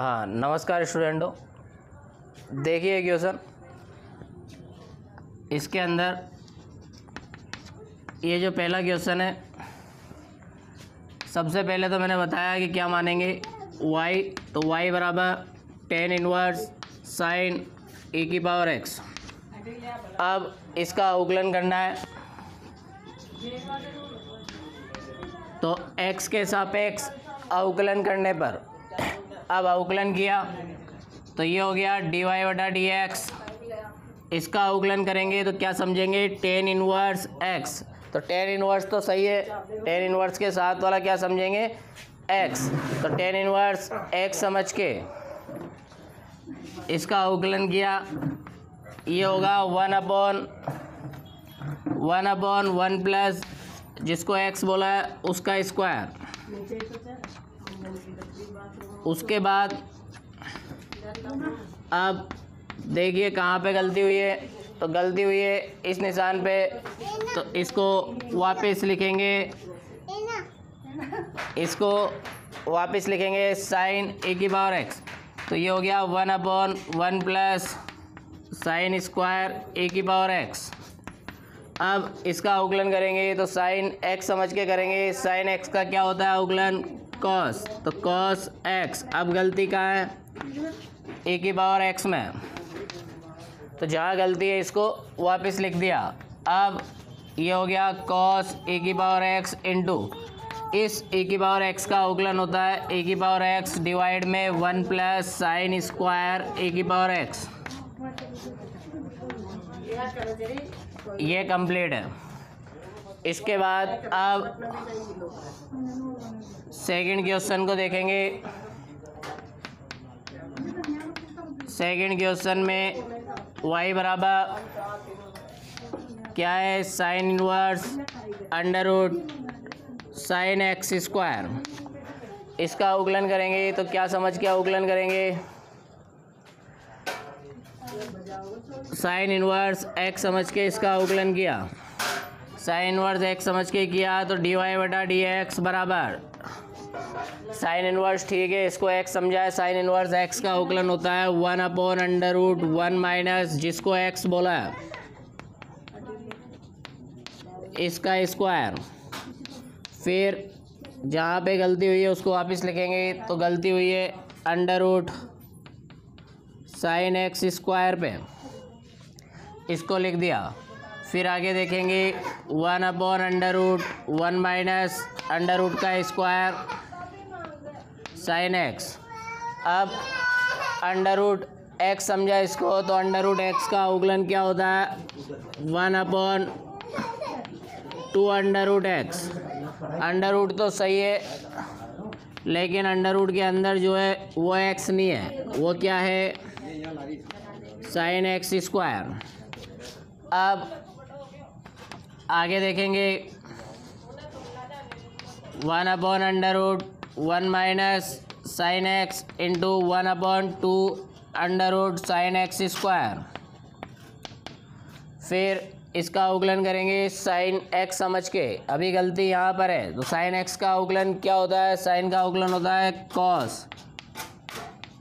हाँ, नमस्कार स्टूडेंटों। देखिए क्वेश्चन, इसके अंदर ये जो पहला क्वेश्चन है, सबसे पहले तो मैंने बताया कि क्या मानेंगे y, तो y बराबर tan इनवर्स साइन e की पावर x। अब इसका अवकलन करना है, तो x के सापेक्ष अवकलन करने पर, अब अवकलन किया तो ये हो गया dy बटा डी एक्स। इसका अवकलन करेंगे तो क्या समझेंगे, tan इनवर्स x। तो tan इनवर्स तो सही है, tan इनवर्स के साथ वाला क्या समझेंगे, x। तो tan इनवर्स x समझ के इसका अवकलन किया, ये होगा 1/1 प्लस जिसको x बोला है उसका स्क्वायर। उसके बाद अब देखिए कहाँ पे गलती हुई है, तो गलती हुई है इस निशान पे, तो इसको वापस लिखेंगे, साइन ए की पावर एक्स। तो ये हो गया 1/1 प्लस साइन स्क्वायर ए की पावर एक्स। अब इसका अवकलन करेंगे तो साइन एक्स समझ के करेंगे। साइन एक्स का क्या होता है अवकलन, कॉस। तो कॉस एक्स। अब गलती कहाँ है, ए की पावर एक्स में, तो जहाँ गलती है इसको वापस लिख दिया। अब ये हो गया कॉस ए की पावर एक्स इंटू इस ए की पावर एक्स का अवकलन होता है ए की पावर एक्स डिवाइड में 1 प्लस साइन स्क्वायर ए की पावर एक्स। ये कंप्लीट है। इसके बाद अब सेकंड क्वेश्चन को देखेंगे। सेकंड क्वेश्चन में y बराबर क्या है, sine inverse under root sine x square. इसका अवकलन करेंगे तो क्या समझ के अवकलन करेंगे, साइन इनवर्स एक्स समझ के इसका अवकलन किया। साइन इनवर्स एक्स समझ के किया तो डी वाई बटा डी एक्स बराबर साइन इनवर्स, ठीक है, इसको एक्स समझा है। साइन इनवर्स एक्स का अवकलन होता है 1/√1 माइनस जिसको एक्स बोला है इसका स्क्वायर। फिर जहाँ पे गलती हुई है उसको वापस लिखेंगे, तो गलती हुई है under root sine x square पे, इसको लिख दिया। फिर आगे देखेंगे 1/√1 माइनस अंडर रूट का स्क्वायर साइन एक्स। अब अंडर रूट एक्स समझा इसको, तो अंडर रूट एक्स का अवकलन क्या होता है, 1/2 under root x. Under root तो सही है, लेकिन अंडर रूट के अंदर जो है वो एक्स नहीं है, वो क्या है, साइन एक्स स्क्वायर। अब आगे देखेंगे 1/√1 minus sine x into 1/2 under root sine x square. फिर इसका अवकलन करेंगे साइन एक्स समझ के। अभी गलती यहाँ पर है, तो साइन एक्स का अवकलन क्या होता है, साइन का अवकलन होता है कॉस।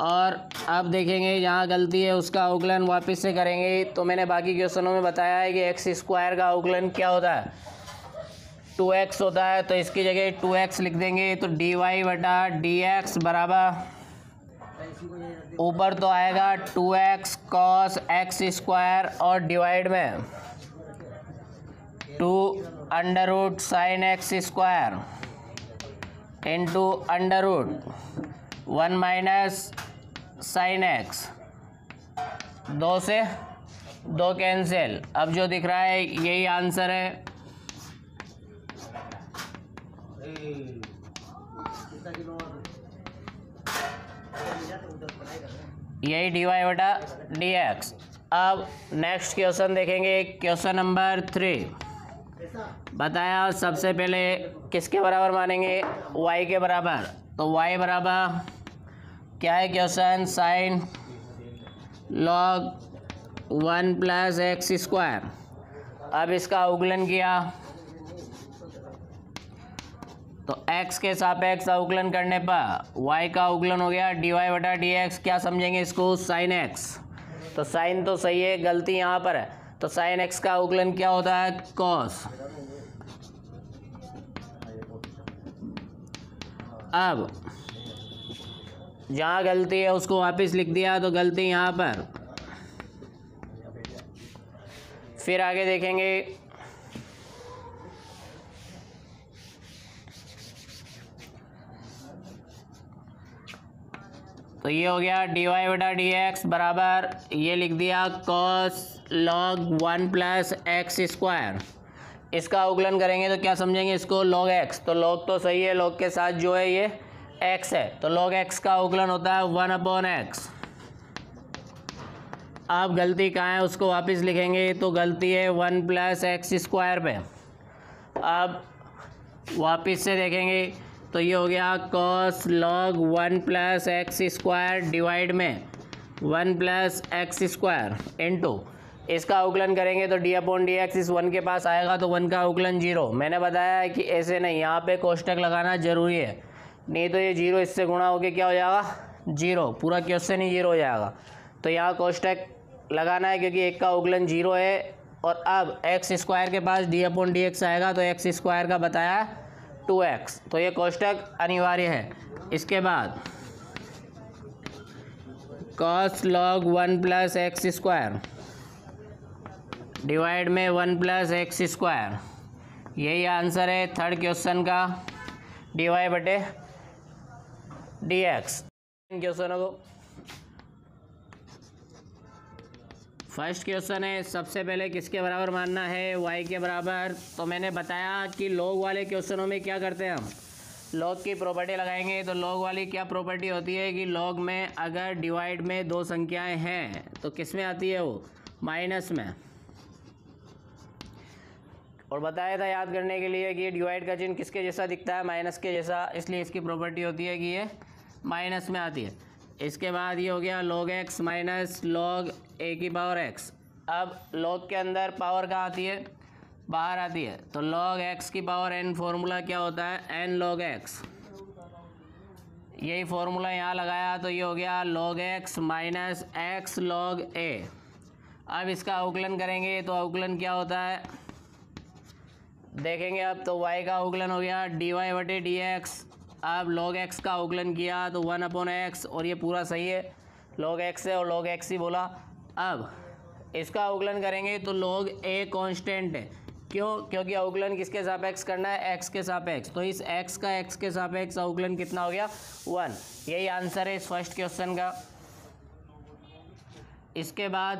और अब देखेंगे यहाँ गलती है उसका अवकलन वापस से करेंगे। तो मैंने बाकी क्वेश्चनों में बताया है कि एक्स स्क्वायर का अवकलन क्या होता है, 2x होता है, तो इसकी जगह 2x लिख देंगे। तो डी वाई बटा डी एक्स बराबर ऊपर तो आएगा 2x कॉस एक्स स्क्वायर और डिवाइड में 2 sign x square into √1 minus sine x. 2 से 2 कैंसिल। अब जो दिख रहा है यही आंसर है। यही डी वाई बटा डी एक्स। अब नेक्स्ट क्वेश्चन देखेंगे, क्वेश्चन नंबर 3। बताया सबसे पहले किसके बराबर मानेंगे, y के बराबर। तो y बराबर क्या है question, sine log 1 plus x square. अब इसका अवकलन किया तो x के सापेक्ष अवकलन करने पर y का अवकलन हो गया dy/dx। क्या समझेंगे इसको? Sign x। तो साइन तो सही है, गलती यहाँ पर है। तो साइन x का अवकलन क्या होता है? कॉस। अब जहाँ गलती है उसको वापस लिख दिया, तो गलती यहाँ पर। फिर आगे देखेंगे, तो ये हो गया dy/dx बराबर, ये लिख दिया cos log 1 plus x square. इसका अवकलन करेंगे तो क्या समझेंगे इसको? log x। तो log तो सही है, log के साथ जो है ये x है, तो log x का अवकलन होता है 1/x। अब गलती कहाँ है उसको वापस लिखेंगे, तो गलती है 1 प्लस एक्स स्क्वायर पे। अब वापस से देखेंगे तो ये हो गया cos log 1 plus x square divide में 1 प्लस एक्स स्क्वायर इनटू, इसका अवकलन करेंगे तो d/dx इस 1 के पास आएगा, तो 1 का अवकलन 0। मैंने बताया है कि ऐसे नहीं, यहाँ पे कोष्टक लगाना जरूरी है, नहीं तो ये 0 इससे गुणा होके क्या हो जाएगा? 0। पूरा क्वेश्चन ही 0 हो जाएगा। तो यहाँ कोष्टक लगाना है क्योंकि एक का अवकलन 0 है। और अब एक्स स्क्वायर के पास d/dx आएगा, तो एक्स स्क्वायर का बताया 2x, तो ये कोष्टक अनिवार्य है। इसके बाद cos log 1 plus x square divide में 1 प्लस एक्स स्क्वायर, यही आंसर है थर्ड क्वेश्चन का, dy/dx। क्वेश्चनों को फर्स्ट क्वेश्चन है, सबसे पहले किसके बराबर मानना है? y के बराबर। तो मैंने बताया कि log वाले क्वेश्चनों में क्या करते हैं हम? log की प्रॉपर्टी लगाएंगे। तो log वाली क्या प्रॉपर्टी होती है कि log में अगर डिवाइड में दो संख्याएं हैं तो किस में आती है वो? माइनस में। और बताया था याद करने के लिए कि ये डिवाइड का चिन्ह किसके जैसा दिखता है? माइनस के जैसा, इसलिए इसकी प्रॉपर्टी होती है कि ये माइनस में आती है। इसके बाद ये हो गया log x minus log a⁴x। अब log के अंदर पावर कहाँ आती है? बाहर आती है। तो log x⁴n फॉर्मूला क्या होता है? n log x। यही फॉर्मूला यहाँ लगाया, तो ये हो गया log x minus x log a। अब इसका अवकलन करेंगे तो अवकलन क्या होता है देखेंगे। अब तो y का अवकलन हो गया dy/dx। अब log x का अवकलन किया तो 1/x, और ये पूरा सही है, log x है और log x ही बोला। अब इसका अवकलन करेंगे तो log a कांस्टेंट है। क्यों? क्योंकि अवकलन किसके सापेक्ष करना है? x के सापेक्ष। तो इस x का x के सापेक्ष अवकलन कितना हो गया? 1। यही आंसर है इस फर्स्ट क्वेश्चन का। इसके बाद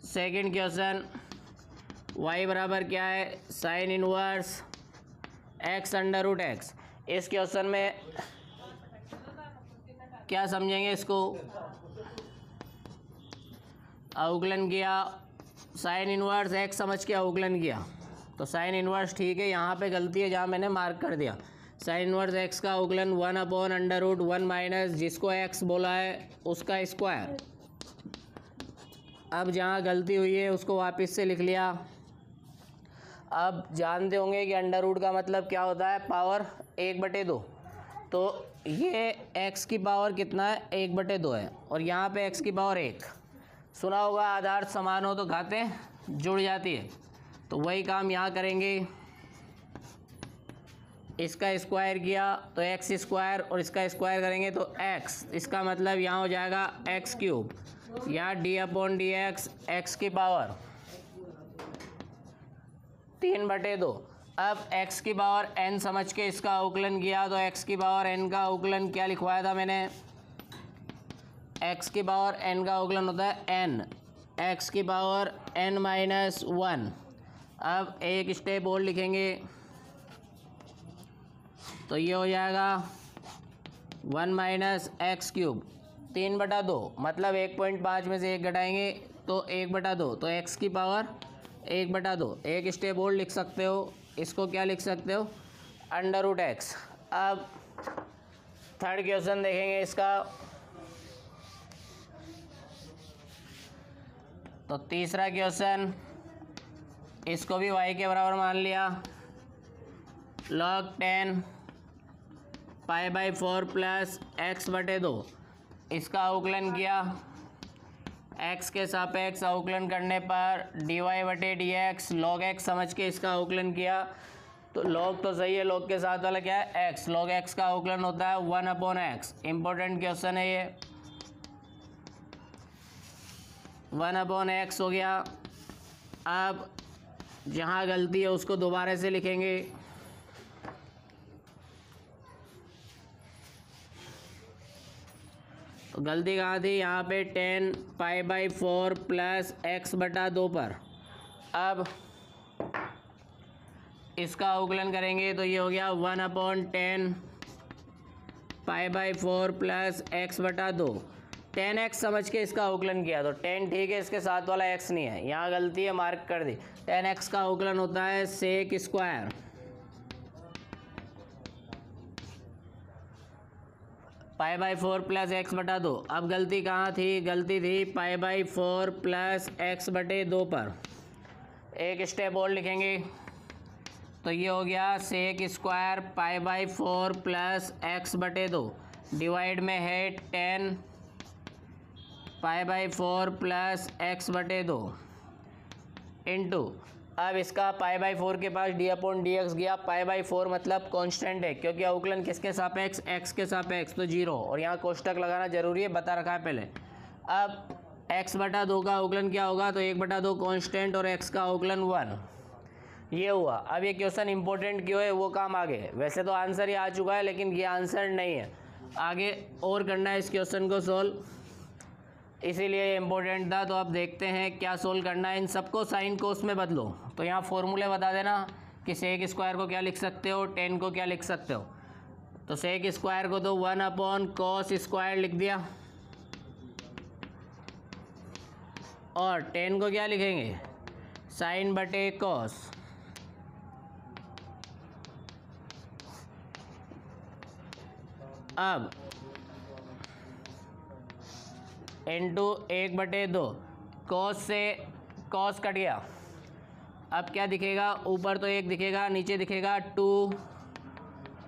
सेकंड क्वेश्चन, y बराबर क्या है? Sine inverse x√x। इस क्वेश्चन में क्या समझेंगे इसको? अवकलन किया, साइन इनवर्स x समझ के अवकलन किया, तो साइन इनवर्स ठीक है। यहाँ पे गलती है जहाँ मैंने मार्क कर दिया। साइन इनवर्स x का अवकलन 1/√1 माइनस जिसको x बोला है उसका स्क्वायर। अब जहाँ गलती हुई है उसको वापस से लिख लिया। अब जानते होंगे कि अंडर रूट का मतलब क्या होता है? पावर 1/2। तो ये x की पावर कितना है? 1/2 है, और यहाँ पे x की पावर 1। सुना होगा आधार समान हो तो घातें जुड़ जाती है, तो वही काम यहाँ करेंगे। इसका स्क्वायर किया तो x स्क्वायर, और इसका स्क्वायर करेंगे तो x, इसका मतलब यहाँ हो जाएगा x³। यहाँ d/dx x की पावर 3/2। अब x की पावर n समझ के इसका अवकलन किया, तो x की पावर n का अवकलन क्या लिखवाया था मैंने? x की पावर n का अवकलन होता है n, x की पावर n-1। अब एक स्टेप और लिखेंगे तो ये हो जाएगा 1 माइनस x³। 3/2 मतलब 1.5 में से 1 घटाएंगे तो 1/2, तो x की पावर 1/2। एक स्टेप और लिख सकते हो, इसको क्या लिख सकते हो? √x। अब थर्ड क्वेश्चन देखेंगे इसका। तो तीसरा क्वेश्चन, इसको भी y के बराबर मान लिया। log 10 π/4 plus x/2। इसका अवकलन किया, x के सापेक्ष अवकलन करने पर dy/dx log x समझ के इसका अवकलन किया। तो log तो सही है, log के साथ वाला क्या है x, log x का अवकलन होता है 1/x। इम्पोर्टेंट क्वेश्चन है ये, 1/x हो गया। अब जहाँ गलती है उसको दोबारा से लिखेंगे। तो गलती कहाँ थी, यहाँ पे 10 π/4 प्लस x/2 पर। अब इसका अवकलन करेंगे तो ये हो गया 1/10 π/4 प्लस x/2। 10x समझ के इसका अवकलन किया, तो 10 ठीक है, इसके साथ वाला x नहीं है, यहाँ गलती है, मार्क कर दी। 10x का अवकलन होता है सेक स्क्वायर π/4 प्लस x/2। अब गलती कहाँ थी, गलती थी π/4 प्लस x/2 पर। एक स्टेप और लिखेंगे तो ये हो गया sec square π/4 plus x/2 divide में है 10 π/4 प्लस x/2 इंटू। अब इसका π/4 के पास d/dx गया, π/4 मतलब कांस्टेंट है क्योंकि अवकलन किसके सापेक्ष, x के सापेक्ष, तो 0। और यहाँ कोष्टक लगाना जरूरी है, बता रखा है पहले। अब x/2 का अवकलन क्या होगा, तो 1/2 कांस्टेंट और x का अवकलन 1, ये हुआ। अब ये क्वेश्चन इंपॉर्टेंट क्यों है वो काम आगे, वैसे तो आंसर ही आ चुका है लेकिन ये आंसर नहीं है, आगे और करना है इस क्वेश्चन को सोल्व, इसीलिए ये इम्पोर्टेंट था। तो अब देखते हैं क्या सोल्व करना है। इन सबको साइन कोस में बदलो। तो यहाँ फॉर्मूले बता देना कि सेक स्क्वायर को क्या लिख सकते हो, 10 को क्या लिख सकते हो। तो सेक स्क्वायर को तो 1/cos स्क्वायर लिख दिया, और 10 को क्या लिखेंगे, sin/cos। अब इंटू 1/2, कॉस से कॉस कट गया। अब क्या दिखेगा, ऊपर तो 1 दिखेगा, नीचे दिखेगा 2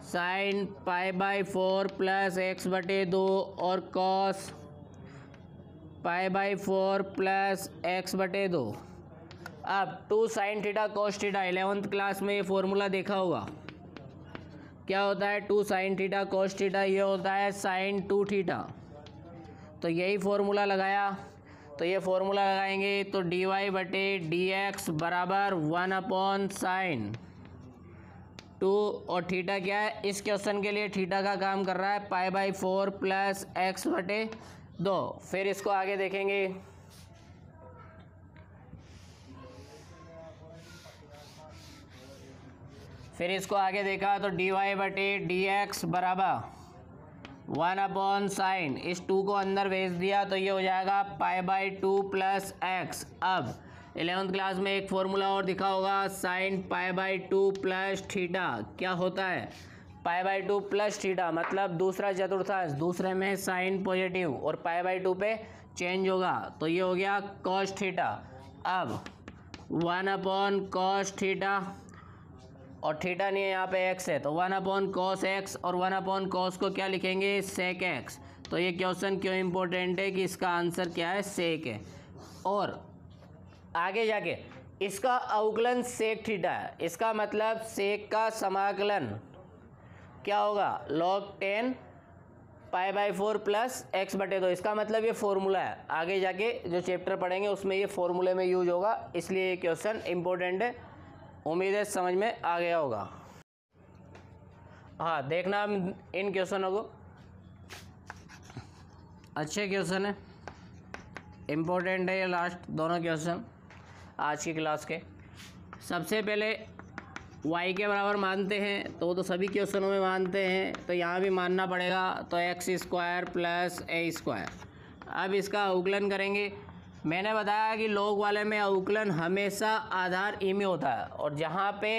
sin π/4 प्लस x/2 और cos π/4 प्लस x/2। अब 2 sin theta cos theta 11th class में ये फॉर्मूला देखा होगा, क्या होता है 2 sin थीटा cos थीटा, ये होता है sin 2 थीटा। तो यही फॉर्मूला लगाया, तो ये फॉर्मूला लगाएंगे तो dy/dx बराबर 1/sin 2, और थीटा क्या है, इस क्वेश्चन के लिए थीटा का काम कर रहा है π/4 प्लस x/2। फिर इसको आगे देखेंगे, फिर इसको आगे देखा तो dy/dx बराबर 1/sin, इस 2 को अंदर भेज दिया तो ये हो जाएगा π/2 प्लस x। अब 11th क्लास में एक फॉर्मूला और दिखा होगा, sin π/2 प्लस थीटा क्या होता है, π/2 प्लस थीटा मतलब दूसरा चतुर्थांश, दूसरे में साइन पॉजिटिव और π/2 पे चेंज होगा, तो ये हो गया cos थीटा। अब 1/cos थीटा, और थीटा नहीं है, यहाँ पे x है, तो 1/cos x, और 1/cos को क्या लिखेंगे, sec x। तो ये क्वेश्चन क्यों इम्पोर्टेंट है कि इसका आंसर क्या है, sec है। और आगे जाके इसका अवकलन sec थीटा है, इसका मतलब sec का समाकलन क्या होगा, log 10 π/4 प्लस x/2। इसका मतलब ये फॉर्मूला है, आगे जाके जो चैप्टर पढ़ेंगे उसमें ये फॉर्मूले में यूज होगा, इसलिए ये क्वेश्चन इम्पोर्टेंट है। उम्मीद है समझ में आ गया होगा। हाँ, देखना इन क्वेश्चनों को, अच्छे क्वेश्चन है, इम्पोर्टेंट है ये लास्ट दोनों क्वेश्चन आज की क्लास के। सबसे पहले y के बराबर मानते हैं, तो सभी क्वेश्चनों में मानते हैं, तो यहाँ भी मानना पड़ेगा, तो x² प्लस a²। अब इसका अवकलन करेंगे। मैंने बताया कि log वाले में अवकलन हमेशा आधार ई में होता है, और जहाँ पे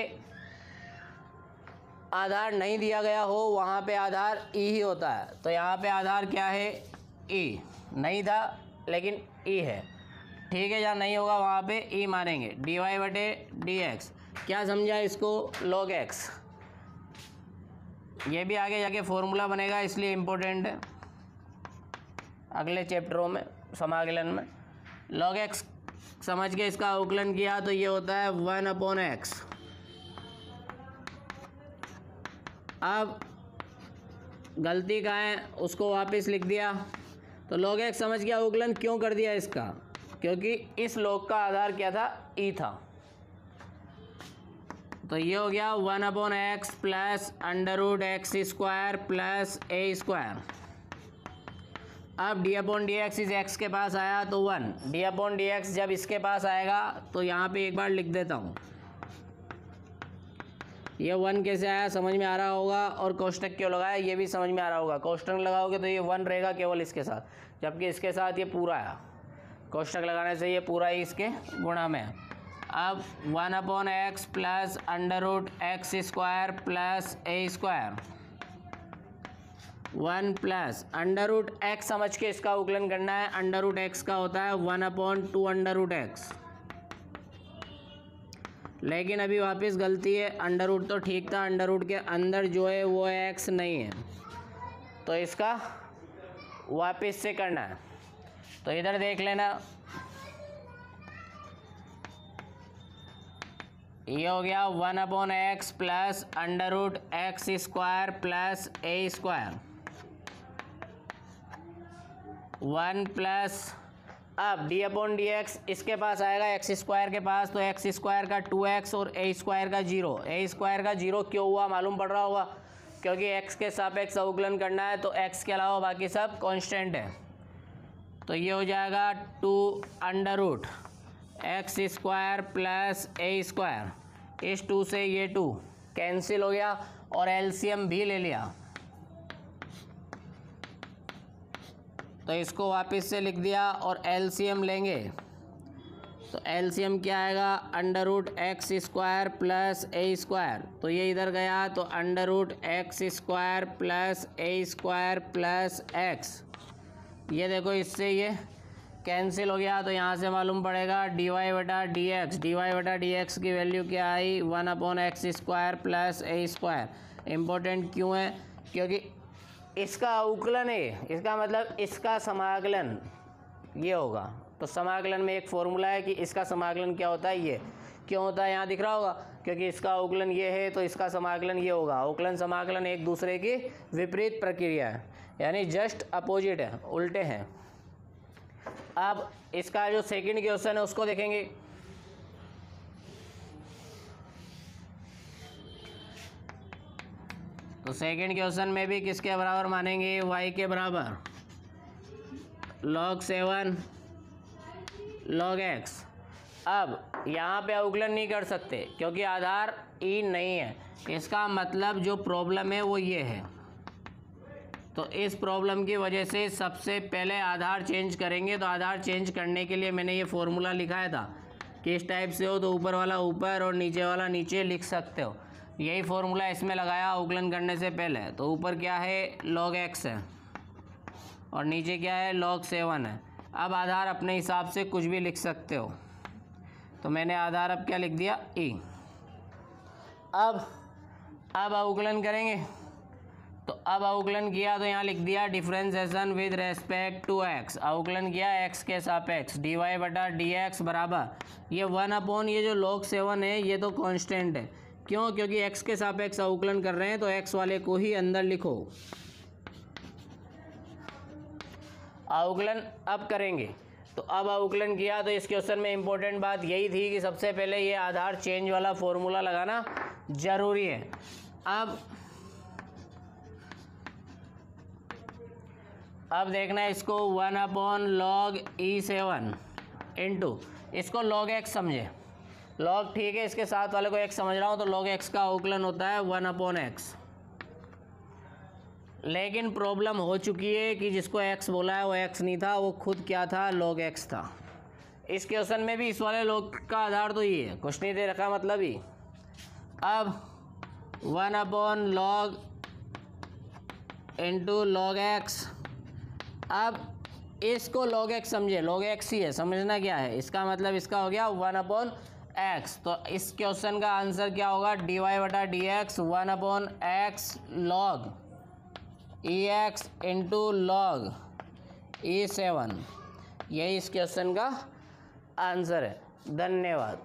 आधार नहीं दिया गया हो वहाँ पे आधार ई ही होता है। तो यहाँ पे आधार क्या है, ई नहीं था लेकिन ई है, ठीक है, जहाँ नहीं होगा वहाँ पे ई मानेंगे। dy/dx क्या समझा इसको, log x, ये भी आगे जाके फॉर्मूला बनेगा, इसलिए इम्पोर्टेंट है अगले चैप्टरों में समाकलन में। log x समझ के इसका अवकलन किया तो ये होता है 1/x। अब गलती कहाँ है उसको वापस लिख दिया। तो log x समझ के अवकलन क्यों कर दिया इसका, क्योंकि इस log का आधार क्या था, e था। तो ये हो गया 1/x plus √x² plus a²। अब d/dx इस x के पास आया तो 1, d/dx जब इसके पास आएगा तो यहाँ पे एक बार लिख देता हूँ। ये 1 कैसे आया समझ में आ रहा होगा, और कोष्टक क्यों लगाया ये भी समझ में आ रहा होगा। कोष्टक लगाओगे तो ये 1 रहेगा केवल इसके साथ, जबकि इसके साथ ये पूरा आया। कोष्टक लगाने से ये पूरा ही इसके गुणा में है। अब 1/x plus √x² plus a², 1 plus √x समझ के इसका अवकलन करना है। √x का होता है 1/2√x, लेकिन अभी वापस गलती है। अंडर तो ठीक था, अंडर के अंदर जो है वो x नहीं है, तो इसका वापस से करना है। तो इधर देख लेना, ये हो गया 1/x plus √x² plus a², 1 plus, अब d/dx इसके पास आएगा x² के पास, तो x² का 2x और a² का 0। a² का 0 क्यों हुआ मालूम पड़ रहा होगा, क्योंकि x के सापेक्ष अवकलन करना है, तो x के अलावा बाकी सब कांस्टेंट है। तो ये हो जाएगा 2√x² प्लस a²। इस 2 से ये 2 कैंसिल हो गया और एलसीएम भी ले लिया, तो इसको वापस से लिख दिया और एलसीएम लेंगे। तो एलसीएम क्या आएगा, √x² प्लस a²। तो ये इधर गया तो √x² plus a² plus x। ये देखो इससे ये कैंसिल हो गया, तो यहाँ से मालूम पड़ेगा dy/dx। dy/dx की वैल्यू क्या आई, 1/x² प्लस a²। इम्पोर्टेंट क्यों है, क्योंकि इसका अवकलन है, इसका मतलब इसका समाकलन ये होगा। तो समाकलन में एक फॉर्मूला है कि इसका समाकलन क्या होता है, ये क्यों होता है यहाँ दिख रहा होगा, क्योंकि इसका अवकलन ये है तो इसका समाकलन ये होगा। अवकलन समाकलन एक दूसरे की विपरीत प्रक्रिया है, यानी जस्ट अपोजिट है, उल्टे हैं। अब इसका जो सेकंड क्वेश्चन है उसको देखेंगे। तो सेकंड क्वेश्चन में भी किसके बराबर मानेंगे, y के बराबर, log 7 log x। अब यहाँ पे अवकलन नहीं कर सकते क्योंकि आधार e नहीं है। इसका मतलब जो प्रॉब्लम है वो ये है। तो इस प्रॉब्लम की वजह से सबसे पहले आधार चेंज करेंगे। तो आधार चेंज करने के लिए मैंने ये फॉर्मूला लिखाया था कि इस टाइप से हो तो ऊपर वाला ऊपर और नीचे वाला नीचे लिख सकते हो। यही फॉर्मूला इसमें लगाया अवकलन करने से पहले। तो ऊपर क्या है, log x है और नीचे क्या है, log 7 है। अब आधार अपने हिसाब से कुछ भी लिख सकते हो। तो मैंने आधार अब क्या लिख दिया, e। अब अवकलन करेंगे। तो अब अवकलन किया तो यहाँ लिख दिया differentiation with respect to x। अवकलन किया x के सापेक्ष, dy/dx बराबर ये 1/, ये जो log 7 है ये तो कांस्टेंट है। क्यों, क्योंकि x के सापेक्ष अवकलन कर रहे हैं तो x वाले को ही अंदर लिखो। अवकलन अब करेंगे। तो अब अवकलन किया तो इस क्वेश्चन में इंपॉर्टेंट बात यही थी कि सबसे पहले ये आधार चेंज वाला फॉर्मूला लगाना जरूरी है। अब देखना है इसको 1/log E7 इंटू, इसको log x समझे। log ठीक है, इसके साथ वाले को x समझ रहा हूँ, तो log x का अवकलन होता है 1/x। लेकिन प्रॉब्लम हो चुकी है कि जिसको x बोला है वो x नहीं था, वो खुद क्या था, log x था। इस क्वेश्चन में भी इस वाले log का आधार तो ये है, कुछ नहीं दे रखा मतलब ही। अब 1/log इंटू log x। अब इसको log x समझे, log x ही है, समझना क्या है, इसका मतलब इसका हो गया 1/x एक्स। तो इस क्वेश्चन का आंसर क्या होगा, dy बटा D x 1/x log ex into log e7। यही इस क्वेश्चन का आंसर है। धन्यवाद।